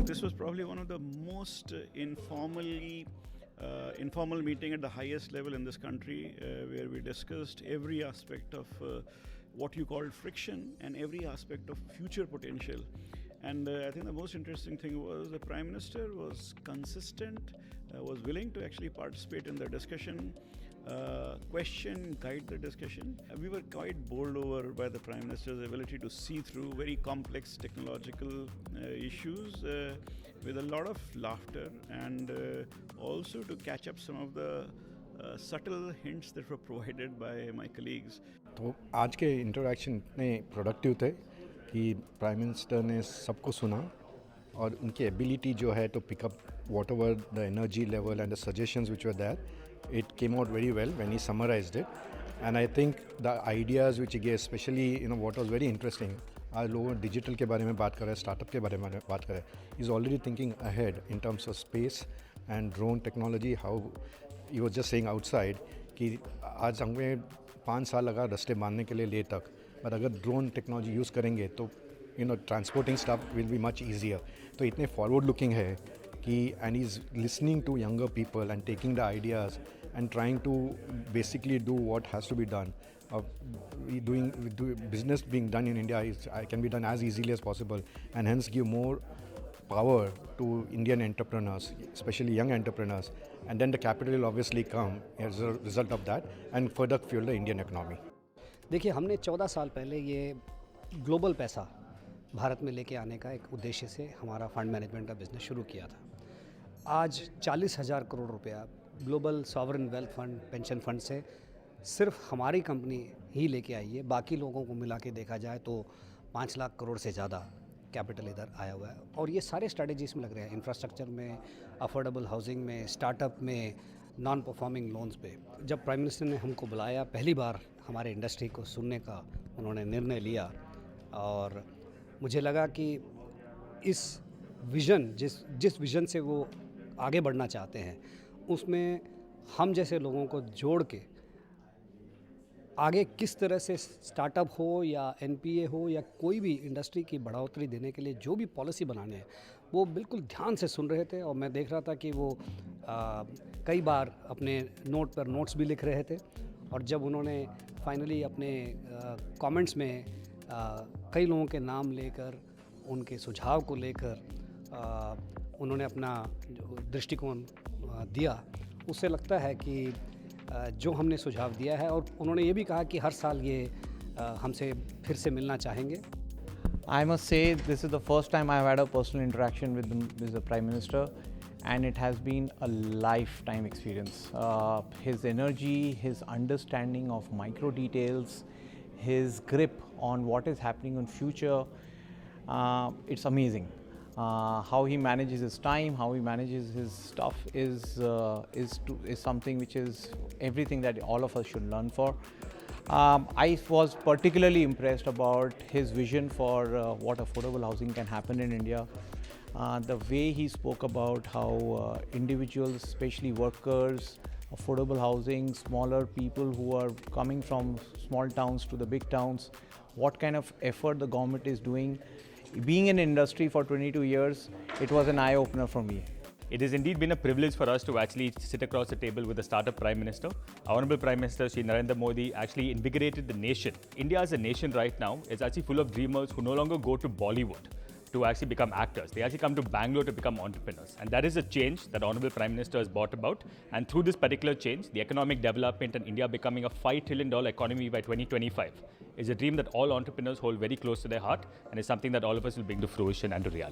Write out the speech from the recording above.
This was probably one of the most informal meeting at the highest level in this country, where we discussed every aspect of what you called friction and every aspect of future potential. And I think the most interesting thing was the Prime Minister was consistent, was willing to actually participate in the discussion, question, guide the discussion. We were quite bowled over by the Prime Minister's ability to see through very complex technological issues with a lot of laughter, and also to catch up some of the subtle hints that were provided by my colleagues. तो आज के interaction इतने productive थे कि prime minister ने सबको सुना और उनकी एबिलिटी जो है to pick up whatever the energy level and the suggestions which were there, it came out very well when he summarized it. And I think the ideas which he gave, especially what was very interesting, आज लोग digital के बारे में बात कर रहे हैं, startup के बारे में बात कर रहे हैं. He's already thinking ahead in terms of space and drone technology. How he was just saying outside कि आज हमें 5 साल लगा रास्ते बांधने के लिए ले तक, पर अगर ड्रोन टेक्नोलॉजी यूज़ करेंगे तो transporting stuff will be much easier. तो इतने फॉरवर्ड लुकिंग है कि and is listening to younger people and taking the ideas and trying to basically do what has to be done. Business being done in India can be done as easily as possible, and hence give more power to Indian entrepreneurs, especially young entrepreneurs, and then the capital will obviously come as a result of that and further fuel the Indian economy. देखिए, हमने 14 साल पहले ये global पैसा भारत में लेके आने का एक उद्देश्य से हमारा फंड मैनेजमेंट का बिज़नेस शुरू किया था. आज 40,000 करोड़ रुपया global sovereign wealth fund, pension fund से सिर्फ हमारी कंपनी ही लेके आई है. बाकी लोगों को मिला के देखा जाए तो 5 लाख करोड़ से ज़्यादा कैपिटल इधर आया हुआ है. और ये सारे स्ट्रैटेजीज़ में लग रहे हैं, इंफ्रास्ट्रक्चर में, अफोर्डेबल हाउसिंग में, स्टार्टअप में, नॉन परफॉर्मिंग लोन्स पे. जब प्राइम मिनिस्टर ने हमको बुलाया, पहली बार हमारे इंडस्ट्री को सुनने का उन्होंने निर्णय लिया, और मुझे लगा कि इस विज़न जिस विज़न से वो आगे बढ़ना चाहते हैं, उसमें हम जैसे लोगों को जोड़ के आगे किस तरह से स्टार्टअप हो या एनपीए हो या कोई भी इंडस्ट्री की बढ़ोतरी देने के लिए जो भी पॉलिसी बनाने हैं, वो बिल्कुल ध्यान से सुन रहे थे. और मैं देख रहा था कि वो कई बार अपने नोट पर नोट्स भी लिख रहे थे. और जब उन्होंने फाइनली अपने कमेंट्स में कई लोगों के नाम लेकर, उनके सुझाव को लेकर उन्होंने अपना जो दृष्टिकोण दिया, उससे लगता है कि जो हमने सुझाव दिया है, और उन्होंने ये भी कहा कि हर साल ये हमसे फिर से मिलना चाहेंगे. I must say this is the first time I've had a personal interaction with the Prime Minister, and it has been a lifetime experience. His energy, his understanding of micro details, his grip on what is happening in future, it's amazing. How he manages his time, how he manages his stuff is something which is everything that all of us should learn for. I was particularly impressed about his vision for what affordable housing can happen in India. The way he spoke about how individuals, especially workers, affordable housing, smaller people who are coming from small towns to the big towns, what kind of effort the government is doing. Being in industry for 22 years, it was an eye-opener for me. It has indeed been a privilege for us to actually sit across the table with the startup Prime Minister. Our Honorable Prime Minister Shri Narendra Modi actually invigorated the nation. India as a nation right now is actually full of dreamers who no longer go to Bollywood to actually become actors. They actually come to Bangalore to become entrepreneurs. And that is a change that Honorable Prime Minister has brought about. And through this particular change, the economic development and India becoming a $5 trillion economy by 2025 is a dream that all entrepreneurs hold very close to their heart, and is something that all of us will bring to fruition and to reality.